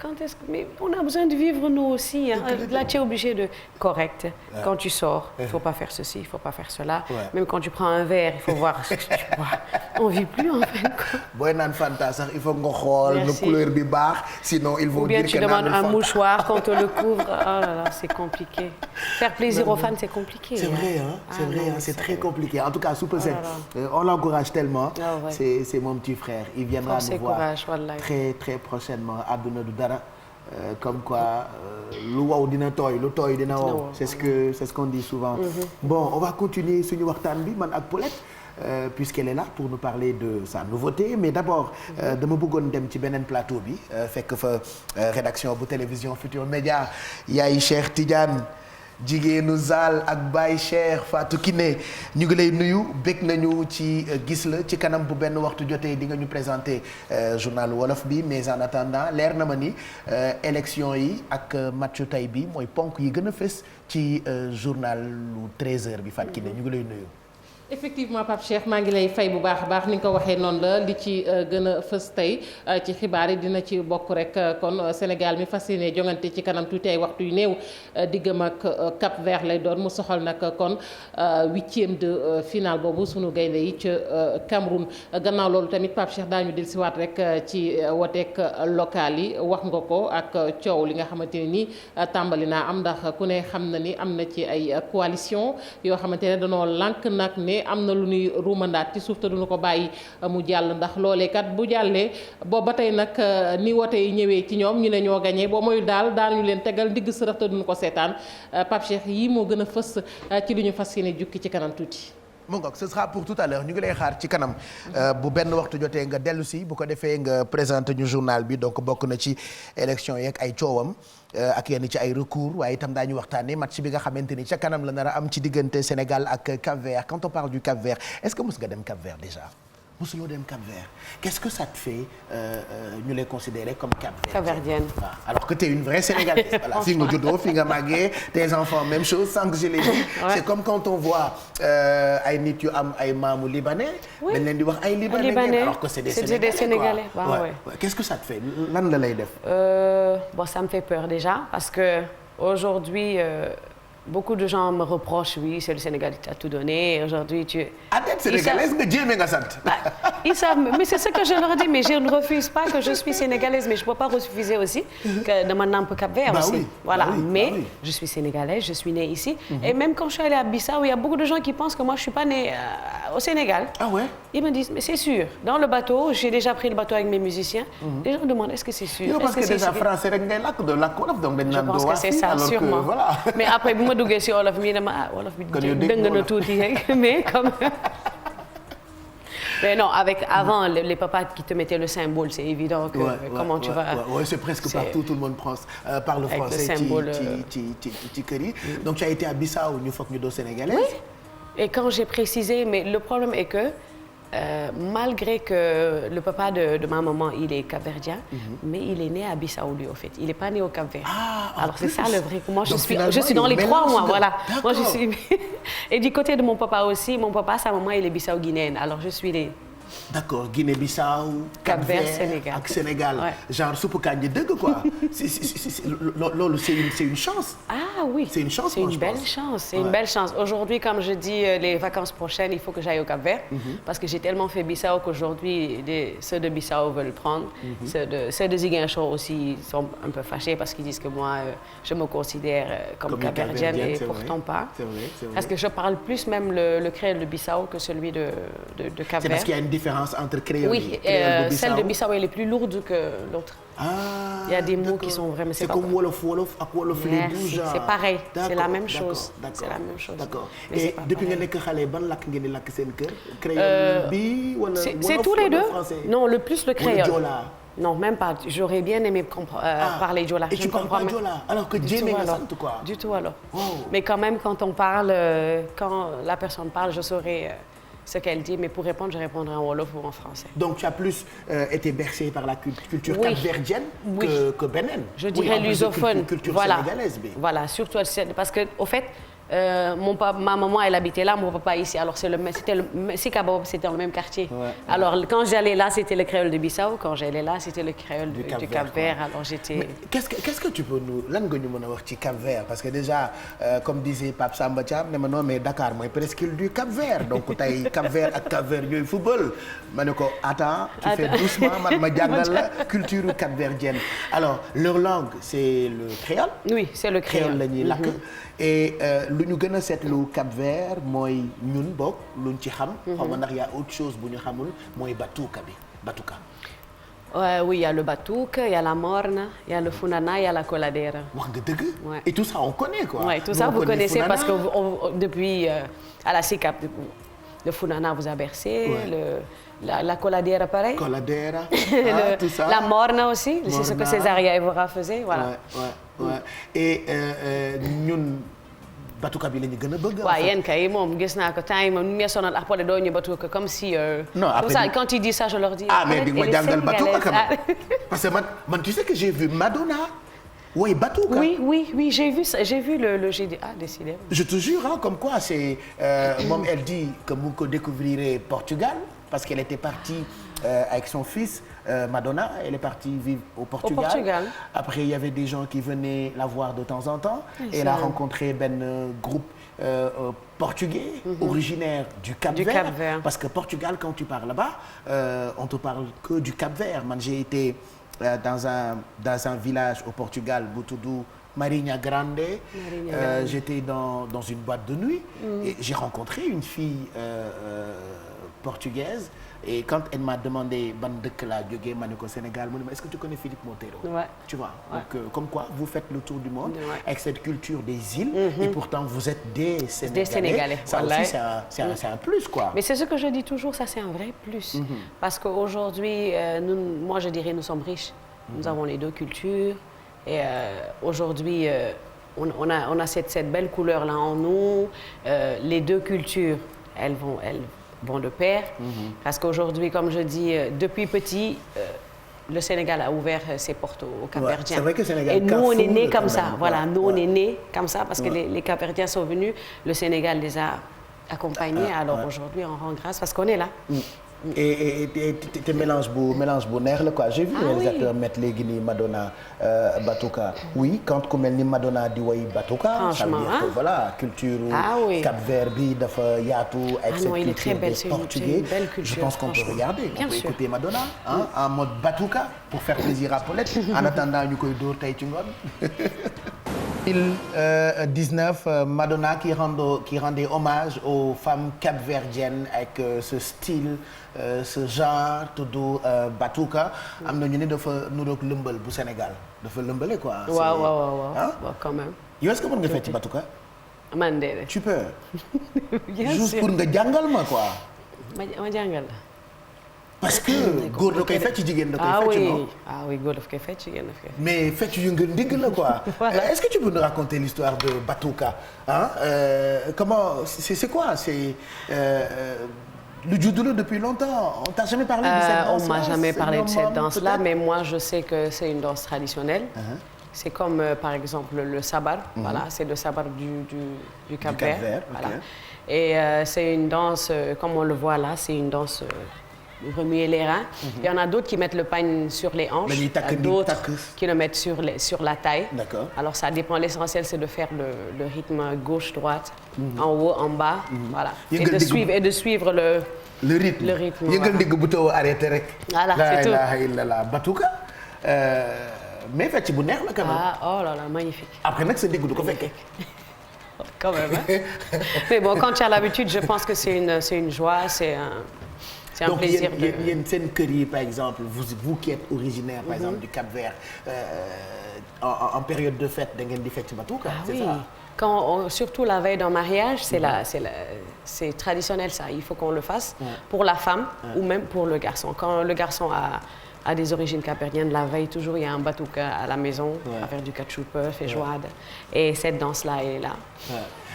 quand est-ce que... Mais on a besoin de vivre nous aussi. Hein. Là, tu es obligé de... Correct. Quand tu sors, il ne faut pas faire ceci, il ne faut pas faire cela. Même quand tu prends un verre, il faut voir ce que tu bois. On ne vit plus, en fait. Booy naan Fanta sax il faut nga xool na couleur bi baax, sinon ils vont dire que tu demandes un mouchoir qu'on te le couvre. Oh là là, c'est compliqué. Faire plaisir aux fans, c'est compliqué. C'est vrai, hein. C'est vrai, hein. C'est très compliqué. En tout cas, Super 7, on l'encourage tellement. C'est mon petit frère. Il viendra nous voir très, très prochainement. Àdduna du dara. Comme quoi lu wow dina tooy lu tooy dina wow. C'est ce qu'on dit souvent. Bon, on va continuer suñu waxtaan bi man ak Paulette puisqu'elle est là pour nous parler de sa nouveauté. Mais d'abord dama bëggoon dem ci beneen plateau bi fekk fa rédaction bu télévision Futurs Médias yaay Cheikh Tidiane jigéenu Zal ak Baye Cheikh Fatou Kiné ñu ngi lay nuyu bég nañu ci gis la ci kanam bu benn waxtu jotee di nga ñu présenter journal wolof bi mais en attendant leer na ma ni élection yi ak matchu tay bi mooy ponk yi gën a fës ci journal lu 13h bi Fatou Kiné ñu ngi lay nuyu. effectivement Pape Cheikh maa ngi lay fay bu baax a baax ni nga ko waxee noonu la li ci gën a fës tey ci xibaar yi dina ci bokk rek kon Sénégal mi fas yéene jongante ci kanam tuuti ay waxtu yu néew diggam ak Cap Vert lay doon mu soxal nag kon 8e de finale boobu sunu gaynde yi ca Cameroun. Gannaaw loolu tamit Pape Cheikh daañu dellusiwaat rek ci woteek local yi wax nga ko ak coow li nga xamante ne nii tàmbali naa am ndax ku ne xam na ni am na ci ay coalition yoo xamante ne danoo lànk nag ne am na lu ñuy ruumandaat ci suuf te duñu ko bàyyi mu jàll ndax loolee kat bu jàllee boobu ba tey nag ni wote yi ñëwee ci ñoom ñu ne ñoo gañee boo moyul daal daañu leen tegal ndigg sërëx te duñu ko seetaan Pape Cheikh yi moo gën a fës ci li ñu fas yéene jukki ci kanam tuuti. mu ngoog ce sera pour tout à l'heure ñu ngi lay xaar ci kanam bu benn waxtu jotee nga dellu si bu ko defee nga présenter ñu journal bi donc bokk na ci élection yeeg ay coowam ak yenn ci ay recours waaye itam daañu waxtaanee match bi nga xamante ni ca kanam la nar a am ci diggante Sénégal ak Cap-Vert. Quand on parle du Cap-Vert est-ce que mos nga dem Cap-Vert déjà mosuloo dem Cap-Vert qu'est-ce que ça te fait ñu lay considérer comme Cap-Verdienne. Alors que tu es une vraie Sénégalaise. Voilà, fi nga juddoo fi nga màggee tes enfants même chose sans que je l'ai dit. C'est comme quand on voit ay nit yu am ay maamu libanais. dañ leen di wax ay libanais alors que c'est des Sénégalais. Qu'est-ce que ça te fait lan la lay def. Bon, ça me fait peur déjà parce que aujourd'hui Beaucoup de gens me reprochent, oui, c'est le Sénégal qui t'a tout donné. Aujourd'hui, tu... Adette sénégalaise, mais Dieu m'en sant. Ils savent, mais c'est ce que je leur dis, mais je ne refuse pas que je suis sénégalaise, mais je ne peux pas refuser aussi que de mon peu Cap-Vert aussi. Oui, voilà, oui, mais je suis sénégalaise, je suis née ici. Et même quand je suis allée à Bissau, il y a beaucoup de gens qui pensent que moi, je ne suis pas née au Sénégal. Ah ouais? Ils me disent, mais c'est sûr. Dans le bateau, j'ai déjà pris le bateau avec mes musiciens. Les gens demandent, est-ce que c'est sûr? Non, parce que déjà français, je pense que c'est ça, sûrement. Voilà. Mais après, vous me dites si Wolof mi dama Wolof bi dëng na tuuti rek mais comme mais non, avant les papas qui te mettaient le symbole, c'est évident que comment tu vas. Oui, c'est presque partout, tout le monde parle français. Le symbole. Donc tu as été à Bissau, ñu foog ñu doo sénégalaise. Oui. Et quand j'ai précisé, mais le problème est que malgré que le papa de ma maman, il est capverdien, mais il est né à Bissau, lui, au fait. Il n'est pas né au Cap-Vert. Alors c'est ça le vrai. Moi, je suis dans les trois, moi, voilà. Moi, je suis... Et du côté de mon papa aussi, mon papa, sa maman, il est Bissau-guinéenne. Alors je suis les... D'accord, Guinée-Bissau, Cap-Vert, Sénégal. Ak Sénégal. Ouais. Genre soupe kànja dëgg quoi. C'est une chance. Ah oui. C'est une chance. C'est une belle chance. C'est une belle chance. Aujourd'hui, comme je dis, les vacances prochaines, il faut que j'aille au Cap-Vert parce que j'ai tellement fait Bissau qu'aujourd'hui, ceux de Bissau veulent prendre. Ceux de Ziguinchor aussi sont un peu fâchés parce qu'ils disent que moi, je me considère comme capverdienne et pourtant pas. C'est vrai. Parce que je parle plus même le créole de Bissau que celui de Cap-Vert. C'est parce qu'il y a une différence entre créole oui, et celle de Bissau, elle est plus lourde que l'autre. Il y a des mots qui sont vraiment... C'est comme Wolof ak Wolof les douze. C'est pareil, c'est la même chose. C'est la même chose. D'accord. Et depuis nga nekk xale ban lakk ngeen di lakk seen kër? Créole bi wala Wolof? C'est tous les deux. Non, le plus le créole. Wala Joola? Non, même pas. J'aurais bien aimé parler Joola. Et tu parles pas Joola? Alors que Dieu nga sant quoi? Du tout alors. Mais quand même, quand on parle, quand la personne parle, je saurais... ce qu'elle dit, mais pour répondre, je répondrai en Wolof ou en français. Donc, tu as plus été bercée par la culture capverdienne que benin. Je dirais lusophone. Culture sénégalaise. Voilà, surtout parce que, au fait, ma maman, elle habitait là, mon papa ici. Alors, Sikabo, c'était dans le même quartier. Ouais, alors, quand j'allais là, c'était le créole de Bissau. Quand j'allais là, c'était le créole du Cap-Vert. Alors, j'étais... Qu'est-ce que tu peux nous... Lan nga ñu mën a wax ci Cap-Vert? Parce que déjà, comme disait Pape Samba Thiam, ne ma non, mais Dakar mooy presqu'île du Cap-Vert. Donc, tey Cap-Vert ak Cap-Vert ñooy football. Ma ne ko, attends, tu fais doucement, man ma jàngal la culture capverdienne. Alors, leur langue, c'est le créole? Oui, c'est le créole. Créole la ñuy lakk. Et lu ñu gën a seetlu Cap-Vert mooy ñun bokk luñ ci xam. xaw ma ndax y a autre chose bu ñu xamul mooy batuuka bi batuuka. Oui, il y a le batuc, il y a la morne, il y a le funana, il y a la coladera. Wax nga dëgg. Et tout ça on connaît quoi. Oui, tout ça vous connaissez parce que depuis à la SICAP, le funana vous a bercé, la coladera pareil. Coladera, tout ça. La morne aussi, c'est ce que Césaria Evora faisait, voilà. Ouais. Et ñun batuka bi la ñu gën a bëgg. waaw yéen kay moom gis naa ko temps yi moom ñu ngi sonal après doo ñu batuka comme si. non après ça quand tu dis ça je leur dis. mais di ma jàngal batuka quand même. parce que man tu sais que j'ai vu Madonna. Oui, batuka. Oui, j'ai vu ça, j'ai vu le GDA décidé. Je te jure, hein, comme quoi c'est moom elle dit que mu ko découvrirait Portugal parce qu'elle était partie avec son fils Madonna, elle est partie vivre au Portugal. Après il y avait des gens qui venaient la voir de temps en temps et elle a rencontré ben groupe portugais originaire du Cap-Vert parce que Portugal quand tu parles là-bas on te parle que du Cap-Vert. Man j'ai été dans un village au Portugal bu tudd Marinha Grande. J'étais dans une boîte de nuit et j'ai rencontré une fille portugaise et quand elle m'a demandé ban dëkk laa jógee ma ne ko Sénégal mu ne ma est-ce que tu connais Philippe Montero? Tu vois donc comme quoi vous faites le tour du monde avec cette culture des îles et pourtant vous êtes des Sénégalais. Ça aussi c'est un plus quoi. Mais c'est ce que je dis toujours, ça c'est un vrai plus parce qu'aujourd'hui moi je dirais nous sommes riches. Nous avons les deux cultures et aujourd'hui on a cette belle couleur là en nous. Les deux cultures elles vont de pair parce qu'aujourd'hui comme je dis depuis petit le Sénégal a ouvert ses portes aux Cap-Verdiens. C'est vrai que Sénégal et nous on est nés comme ça. Voilà, nous on est nés comme ça parce que les Cap-Verdiens sont venus, le Sénégal les a accompagnés. Alors aujourd'hui on rend grâce parce qu'on est là. te mélange bu neex la quoi. J'ai vu réalisateur mettre léegi nii Madonna Batuka. Oui quand ku mel ni Madonna di woy Batuka. ça veut dire que voilà culture. Cap-Vert bi dafa yaatu. avec cette culture des Portugais. Je pense qu'on peut regarder. On peut écouter Madonna en mode Batuka pour faire plaisir à Paulette. En attendant ñu koy dóor tey ci ngoon. 2019 Madonna qui rendait hommage aux femmes capverdiennes avec ce style ce genre tudd Batuka. am na ñu ne dafa nuroog lëmbal bu Sénégal dafa lëmbale quoi. waaw quand même. yow est-ce que mën nga fecc Batuka. man de. tu peux. bien sûr juste pour nga jàngal ma quoi. ma jàngal la. parce que góor da koy fecc jigéen da koy fecc non. oui góor daf koy fecc jigéen daf koy. mais fecc yu nga ndigg la quoi. voilà. Est-ce que tu peux nous raconter l'histoire de Batuka comment c'est quoi c'est lu judd la depuis longtemps on t'a jamais parlé de cette danse-là. On m'a jamais parlé de cette danse-là mais moi je sais que c'est une danse traditionnelle. C'est comme par exemple le sabar. Voilà c'est le sabar du Cap-Vert. Voilà et c'est une danse comme on le voit là c'est une danse. Remuer les reins. Il y en a d'autres qui mettent le pagne sur les hanches, d'autres qui le mettent sur la taille. D'accord. Alors ça dépend. L'essentiel c'est de faire le rythme gauche-droite, en haut, en bas, voilà. Et de suivre le rythme. Yëngal ndigg bu taw arrêté rek. Voilà, c'est tout. La ilaha illallah Batuka. Mais fecc bu neex la quand même. Oh là là, magnifique. Après nag sa ndigg du ko fekkee. Quand même. Mais bon, quand tu as l'habitude, je pense que c'est une joie, c'est un plaisir de. Donc yéen seen kër yi par exemple vous qui êtes originaire par exemple du Cap-Vert en période de fête da ngeen di fecc Batuka. C'est ça. Surtout la veille d'un mariage, c'est traditionnel ça. Il faut qu'on le fasse pour la femme ou même pour le garçon. Quand le garçon a des origines capverdiennes, la veille toujours il y a un Batuka à la maison à faire du cachupa, feijoada et cette danse là est là.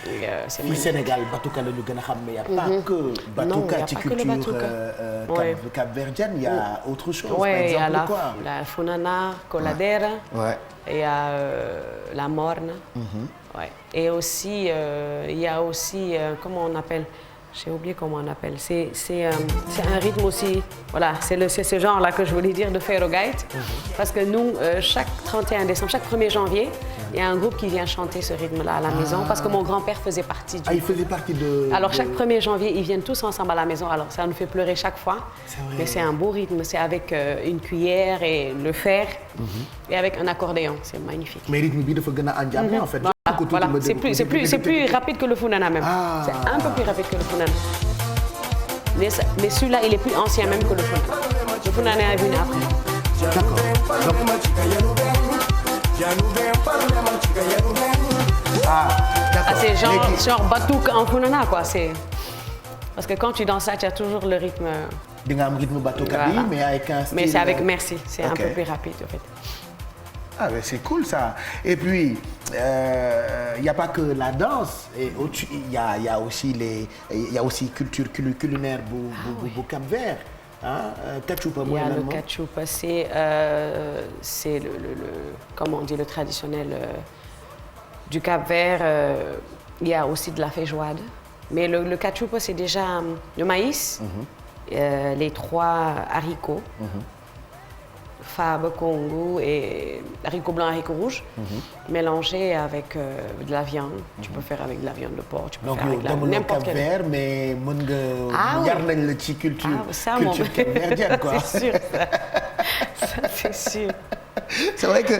Fii Sénégal Batuka la ñu gën a xam mais y a pas que Batuka ci culture capverdienne, il y a autre chose. Par exemple quoi? La funana, coladera, il y a la morne, et aussi il y a aussi comment on appelle. J'ai oublié comment on appelle. C'est un rythme aussi. Voilà, c'est ce genre-là que je voulais dire de Ferrogate. Parce que nous, chaque 31 décembre, chaque 1er janvier, il y a un groupe qui vient chanter ce rythme-là à la maison. Parce que mon grand-père faisait partie du. Il faisait partie de. Alors chaque 1er janvier, ils viennent tous ensemble à la maison. Alors ça nous fait pleurer chaque fois. Mais c'est un beau rythme. C'est avec une cuillère et le fer et avec un accordéon. C'est magnifique. Mais rythme bi dafa gën a enjambé en fait. Voilà, c'est plus rapide que le funana même. C'est un peu plus rapide que le funana. Mais celui-là, il est plus ancien même que le funana. Le funana est venu après. D'accord. C'est genre Batuka en funana quoi. Parce que quand tu danses ça, tu as toujours le rythme. Di nga am rythme Batuka bi mais avec un style. Mais c'est avec merci, c'est un peu plus rapide en fait. Ah mais c'est cool ça. Et puis il y a pas que la danse et il y a aussi culture culinaire bu Cap-Vert. Cachupa mooy lan moom. Il y a le cachupa, c'est le comment on dit le traditionnel du Cap-Vert. Il y a aussi de la feijoada. Mais le cachupa c'est déjà le maïs, les 3 haricots. Faba, Congo et haricot blanc, haricot rouge, mélangés avec de la viande. Tu peux faire avec de la viande de porc, tu peux faire avec n'importe quel. Cap-Vert, mais mën nga yar nañ la ci culture capverdienne quoi. C'est sûr ça c'est sûr. C'est vrai que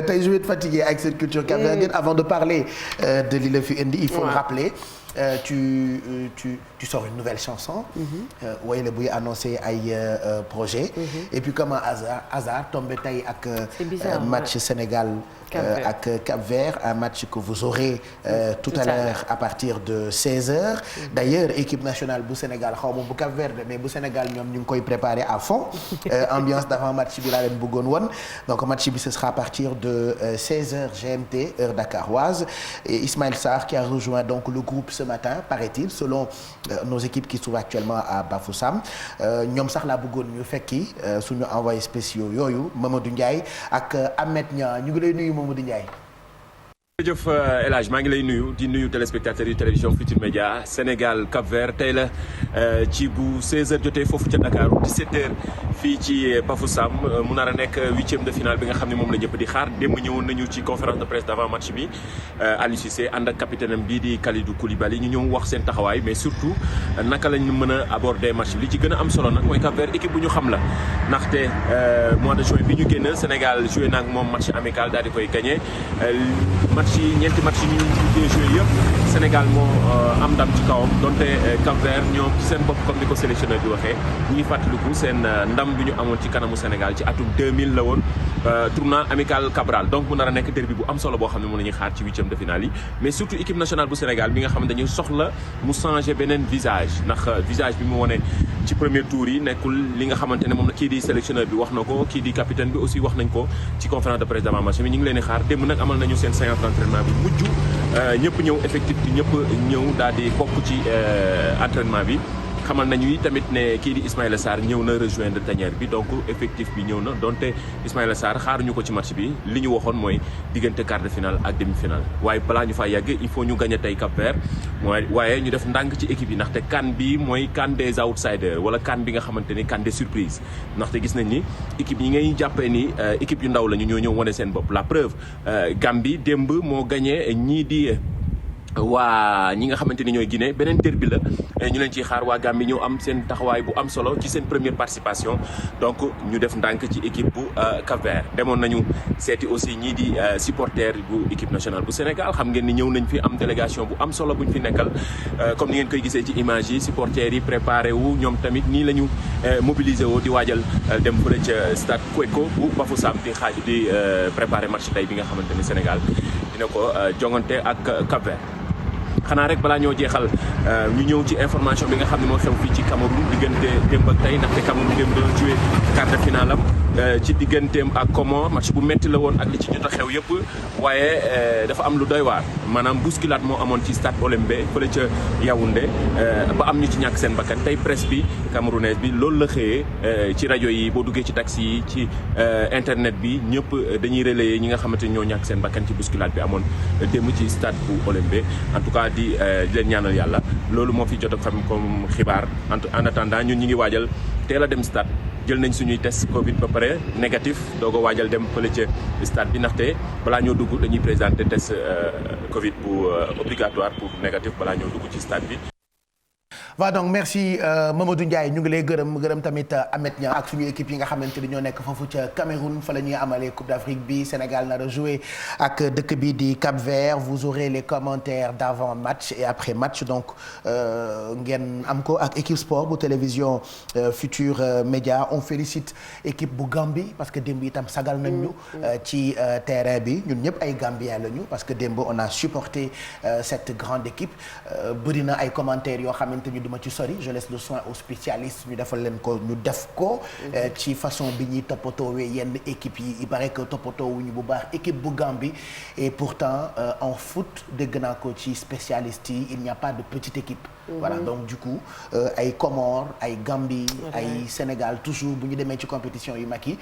tey je vais te fatiguer avec cette culture capverdienne. Avant de parler de li la fi indi, il faut le rappeler. Tu sors une nouvelle chanson. Woy la buy annoncé ay projet. Et puis comme un hasard tombé tey ak match Sénégal ak Cap-Vert, un match que vous aurez tout à l'heure à partir de 16h. D'ailleurs équipe nationale bu Sénégal xaw ma bu Cap-Vert mais bu Sénégal ñoom ñu ngi koy préparer à fond. Ambiance d'avant match bi laa leen bëggoon woon. Donc match bi ce sera à partir de 16h GMT heure dakaroise. Et Ismaël Sarr qui a rejoint donc le groupe ce matin, paraît-il, selon nos équipes qui se trouvent actuellement à Bafoussam. ñoom sax laa bëggoon ñu fekki suñu envoyé spéciaux yooyu Mamadou Ndiaye ak Ahmed Niang ñu ngi lay nuyu Mamadou Ndiaye. jërëjëf El Hadj maa ngi lay nuyu di nuyu téléspectateurs yu télévision Futurs Médias Sénégal Cap Vert tey la ci bu 16h jotee foofu ca Dakar 17h fii ci Bafoussam mu nar a nekk 8e de finale bi nga xam ne moom la ñëpp di xaar démb ñëwoon nañu ci conférence de presse d'avant match bi Aliou Cissé ànd ak capitaine am bii di Kalidou Koulibaly ñu ñëw wax seen taxawaay mais surtout naka lañ mën a aborder match bi li ci gën a am solo nag mooy Cap Vert équipe bu ñu xam la ndaxte mois de juin bi ñu génn Sénégal joué na ak moom match amical daal di koy gagné ñeenti match yi ñu mujjee joué yëpp Sénégal moo am ndam ci kawam donte Cap Vert ñoom ci seen bopp comme ni ko sélectionneur bi waxee ñu ngi fàttaliku seen ndam bi ñu amoon ci kanamu Sénégal ci atum 2000 la woon tournoi amical Cabral donc mu nar a nekk derby bu am solo boo xam ne moom la ñuy xaar ci 8e de finale yi mais surtout équipe nationale bu Sénégal bi nga xam ne dañuy soxla mu changer beneen visage ndax visage bi mu wone ci premier tour yi nekkul li nga xamante ne moom la kii di sélectionneur bi wax na ko kii di capitaine bi aussi wax nañ ko ci conférence de presse d'avant match bi ñu ngi leen di xaar démb nag amal nañu seen séance d'entraînement bi mujj ñëpp ñëw effectif bi ñëpp ñëw daal di bokk ci entraînement bi xamal nañu tamit ne kii di Ismaïla Sarr ñëw na rejoindre tanière bi donc effectif bi ñëw na donte Ismaïla Sarr xaaruñu ko ci match bi li ñu waxoon mooy diggante quart de finale ak demi-finale waaye balaa ñu faa yàgg il faut ñu gagner tey Cap Vert waaye ñu def ndànk ci équipe yi ndaxte CAN bi mooy CAN des outsiders wala CAN bi nga xamante ni CAN des surprises ndaxte gis nañ ni équipe yi ngay jàppee ni équipe yu ndaw la ñu ñoo ñëw wane seen bopp la preuve Gambie démb moo gagné ñii di waa ñi nga xamante ni ñooy Guinée beneen derby la ñu leen ciy xaar waa Gambie ñëw am seen taxawaay bu am solo ci seen première participation donc ñu def ndànk ci équipe bu Cap Vert demoon nañu seeti aussi ñii di supporter bu équipe nationale bu Sénégal xam ngeen ni ñëw nañ fi am délégation bu am solo buñ fi nekkal comme ni ngeen koy gisee ci image yi supporters yi préparé wu ñoom tamit nii la ñu mobiliser woo di waajal dem fële ca stade Kweko bu Bafoussam di préparé match tey bi nga xamante ni Sénégal dina ko jongante ak Cap Vert xanaa rek balaa ñoo jeexal ñu ñëw ci information bi nga xam ne moo xew fii ci Cameroun diggante démb ak tey ndaxte Cameroun démb doon joué quart de finale am ci digganteem ak Comores match bu metti la woon ak li ci jot a xew yëpp waaye dafa am lu doy waar maanaam bousculade moo amoon ci stade Olembe fële ca Yaoundé ba am ñu ci ñàkk seen bakkan tey presse bi camerounaise bi loolu la xëyee ci rajo yi boo duggee ci taxi yi ci internet bi ñëpp dañuy relayer ñi nga xamante ni ñoo ñàkk seen bakkan ci bousculade bi amoon démb ci stade bu Olembe en tout cas di leen ñaanal yàlla loolu moo fi jot a xam comme xibaar en attendant ñun ñi ngi waajal teel a dem stade jël nañ suñuy test Covid ba pare négatif doog a waajal dem fële ca stade bi ndaxte balaa ñoo dugg dañuy présenter test Covid bu obligatoire pour négatif balaa ñoo dugg ci stade bi. waaw donc merci Mamadou Ndiaye ñu ngi lay gërëm tamit Ahmed Niang ak suñu équipe yi nga xamante ni ñoo nekk foofu ca Cameroun fa la ñuy amalee Coupe d'Afrique bi Sénégal nar a jouer ak dëkk bi di Cap Vert vous aurez les commentaires d'avant match et après match donc ngeen am ko ak équipe sport bu télévision Futurs Médias on félicite équipe bu Gambie parce que démb itam sagal nañ ñu ci terrain bi ñun ñëpp ay Gambiens lañu parce que démb on a supporté cette grande équipe bëri na ay commentaires yoo xamante ni duma ci sori je laisse le soin aux spécialistes ñu defal leen ko ñu def ko ci façon bi ñuy toppatoowee yenn équipe yi il paraît que toppatoowuñu bu baax équipe bu Gambie et pourtant en foot dégg naa ko ci spécialistes yi il n'y a pas de petite équipe voilà donc du coup ay Comores ay Gambie ay Sénégal toujours bu ñu demee ci compétition yu mag yi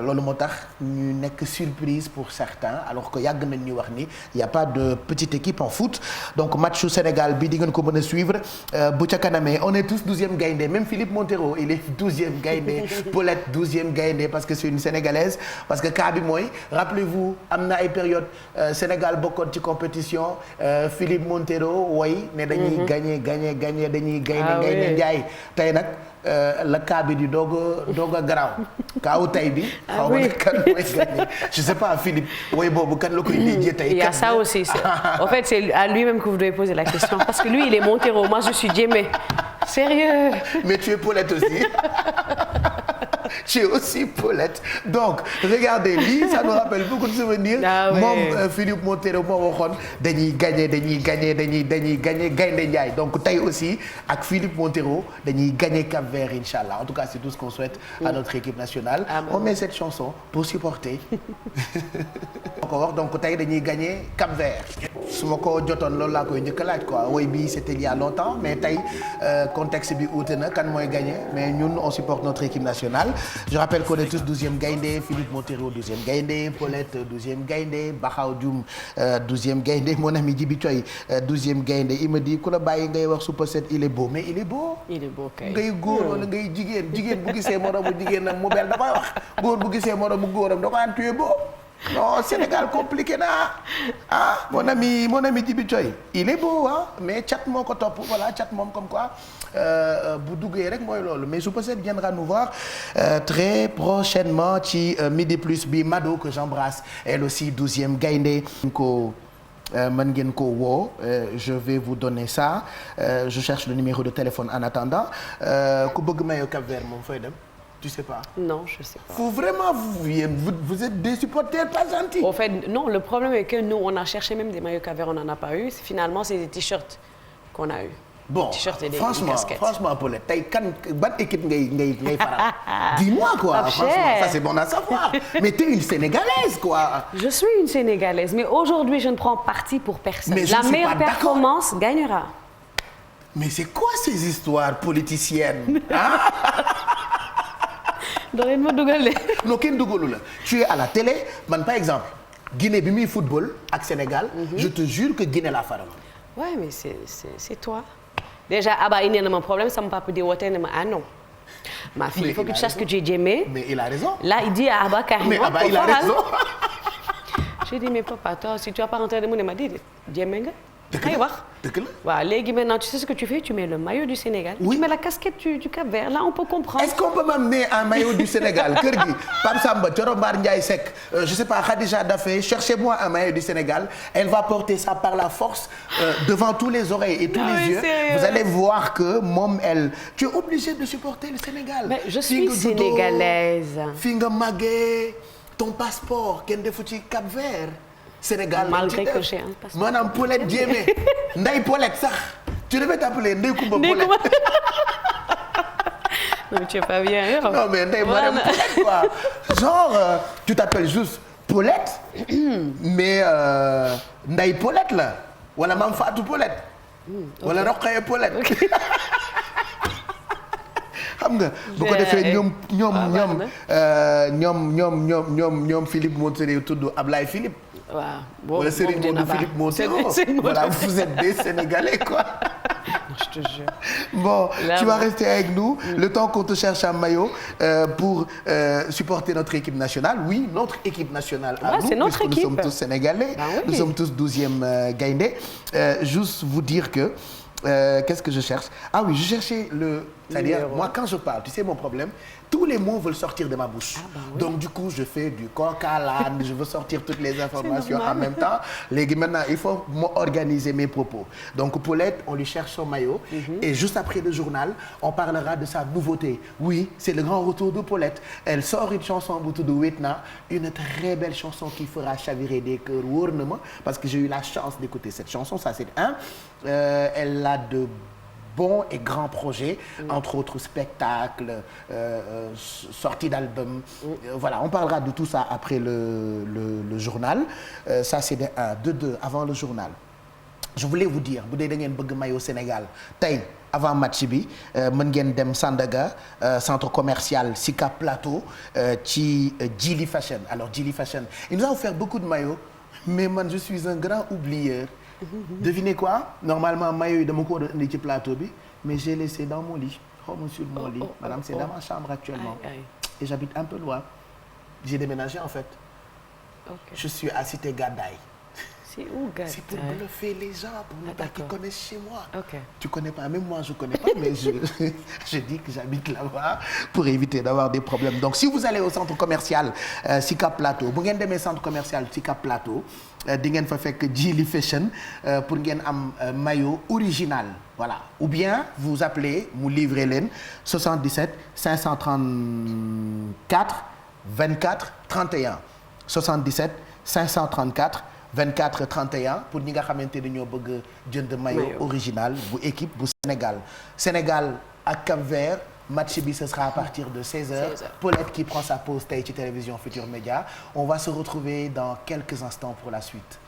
loolu moo tax ñu nekk surprise pour certains alors que yàgg nañ ñu wax ni il y a pas de petite équipe en foot donc matchu Sénégal bi di ngeen ko mën a suivre bu ca kanamee on est tous 12e gaynde même Philippe Montero il est 12e gaynde Paulette 12e gaynde parce que c'est une Sénégalaise parce que cas bi mooy rappelez-vous am na ay période Sénégal bokkoon ci compétition Philippe Montero woy ne dañuy gagné dañuy gaynde njaay tey nag la cas bi di doog a garaaw kaawu tey bi xaw ma kan mooy gagné je sais pas Philippe woy boobu kan la koy déjee tey il y a ça aussi en fait c'est à lui-même que vous devez poser la question parce que lui il est Montero moi je suis Djemé sérieux mais tu es Paulette aussi tu es aussi Paulette donc regardez lii ça nous rappelle beaucoup de souvenirs moom Philippe Montero moo waxoon dañuy gagné gaynde njaay donc tey aussi ak Philippe Montero dañuy gagné Cap Vert inchallah en tout cas c'est tout ce qu'on souhaite à notre équipe nationale on met cette chanson pour supporter ko wax donc tey dañuy gagné Cap Vert su ma ko jotoon loolu laa koy njëkk a laaj quoi woy bi c'était il y a longtemps mais tey contexte bi uute na kan mooy gagné mais ñun on supporte notre équipe nationale Je rappelle qu'on est tous 12e Gaïndé, Philippe Montero 12e Gaïndé, Paulette 12e Gaïndé, Bakhaw Dioum 12e Gaïndé, mon ami Djibi Thioye 12e Gaïndé. Il me dit ku la bàyyi ngay wax Super 7 il est beau mais il est beau. Il est beau kay. ngay góor wala ngay jigéen bu gisee moromu jigéenam mu bel da koy wax góor bu gisee moromu góoram da koy an tu es beau. Non, Sénégal compliqué na ah mon ami Djibi Thioye il est beau ah mais chat moo ko topp voilà chat moom comme quoi bu duggee rek mooy loolu mais Super 7 viendra nous voir très prochainement ci Midi Plus bi Mado que j'embrasse elle aussi 12e Gaïndé ko mën ngeen ko woo je vais vous donner ça je cherche le numéro de téléphone en attendant ku bëgg maillot Cap-Vert moom fooy dem. Tu sais pas? Non, je sais pas. Faut vraiment vous êtes des supporters pas gentils. Au fait, non, le problème est que nous, on a cherché même des maillots Cap-Vert, on n'en a pas eu. Finalement, c'est des t-shirts qu'on a eu. Bon, franchement, Paulette, tey kan ban équipe ngay faral? Dis-moi quoi. Franchement, ça c'est bon à savoir. Mais t'es une Sénégalaise quoi. Je suis une Sénégalaise, mais aujourd'hui, je ne prends parti pour personne. Mais la meilleure performance gagnera. Mais c'est quoi ces histoires politiciennes? Hein? doon ma dugal non kenn dugalu la tu es à la télé man par exemple Guinée bi muy football ak Sénégal. Je te jure que Guinée laa faral. Ouais mais c'est toi. Déjà Abba indi na ma problème sama papa di woote ne ma ah non. Ma fille, il faut que tu saches que tu es Diémé. Mais il a raison. Là il dit à Abba carrément. Mais Abba il a raison. J'ai dit mais papa toi si tu as pas rentré de mu ne ma déedéet Diémé nga. dëgg la dëgg la. waaw léegi maintenant tu sais ce que tu fais tu mets le maillot du Sénégal. Oui. Tu mets la casquette du Cap-Vert là on peut comprendre. Est-ce qu'on peut m'amener un maillot du Sénégal kër gi Pape Samba Thiorombar Ndiaye Seck je sais pas Khadija Dafé cherchez-moi un maillot du Sénégal elle va porter ça par la force devant tous les oreilles et tous les yeux. Sérieux? Vous allez voir que moom elle tu es obligé de supporter le Sénégal. Mais je suis sénégalaise. fi nga màggee ton passeport kenn defu ci Cap-Vert. Sénégal malgré que j'ai un passeport. maanaam Paulette Diémé Ndeye Paulette sax tu devais t'appeler Ndeye Coumba Paulette. Non mais tu es pas bien. Non mais Ndeye Madame Paulette quoi. Genre tu t'appelles juste Paulette mais Ndeye Paulette la wala Mame Fatou Paulette. wala Rokhaya Paulette. xam nga bu ko defee ñoom Philippe Montero tudd Ablaye Philippe. waaw wala Serigne Modou Philippe Montero. Voilà vous êtes des Sénégalais quoi. Je te jure. Bon, là, tu vas rester avec nous le temps qu'on te cherche un maillot pour supporter notre équipe nationale. Oui, notre équipe nationale à nous, c'est notre puisque équipe. Nous sommes tous Sénégalais. Ben oui. Nous sommes tous 12e Gaïndé. Juste vous dire que qu'est-ce que je cherche? Ah oui, je cherchais c'est-à-dire moi quand je parle, tu sais mon problème, tous les mots veulent sortir de ma bouche. Ah, bah oui. Donc du coup, je fais du coq à l'âne, je veux sortir toutes les informations en même temps. Léegi maintenant, il faut m'organiser mes propos. Donc Paulette, on lui cherche son maillot et juste après le journal, on parlera de sa nouveauté. Oui, c'est le grand retour de Paulette. Elle sort une chanson bu tudd Wetna, une très belle chanson qui fera chavirer des cœurs wóor na ma parce que j'ai eu la chance d'écouter cette chanson, ça c'est un. Elle a de bons et grands projets, entre autres spectacles, sorties d'albums. Voilà, on parlera de tout ça après le journal. Ça c'est de 1. De 2, avant le journal. Je voulais vous dire, bu dee da ngeen bëgg maillot Sénégal tey avant match bi mën ngeen dem Sandaga centre commercial Sicap Plateau ci Djily Fashion. Alors Djily Fashion, il nous a offert beaucoup de maillots, mais man je suis un grand oublieur. Devinez quoi? Normalement maillot yi dama ko doon indi ci plateau bi, mais j'ai laissé dans mon lit. Xaw ma sur mon lit. Madame, c'est dans ma chambre actuellement. Et j'habite un peu loin. J'ai déménagé en fait. Okay. Je suis à Cité Gadaye. C'est où Gadaye? C'est pour bluffer les gens, pour ne pas qu'ils connaissent chez moi. Okay. Tu connais pas, même moi je connais pas, mais je dis que j'habite là-bas pour éviter d'avoir des problèmes. Donc si vous allez au centre commercial Sicap Plateau, bu ngeen demee centre commercial Sicap Plateau, di ngeen fa fekk Djily Fashion pour ngeen am maillot original. Voilà. Ou bien vous appelez mu livrer leen 77 534 24 31 77 534 24 31 pour ñi nga xamante ni ñoo bëgg jënd maillot original bu équipe bu Sénégal ak Cap-Vert. Match bi ce sera à partir de 16h. Paulette qui prend sa pause tey ci télévision Futur Média. On va se retrouver dans quelques instants pour la suite.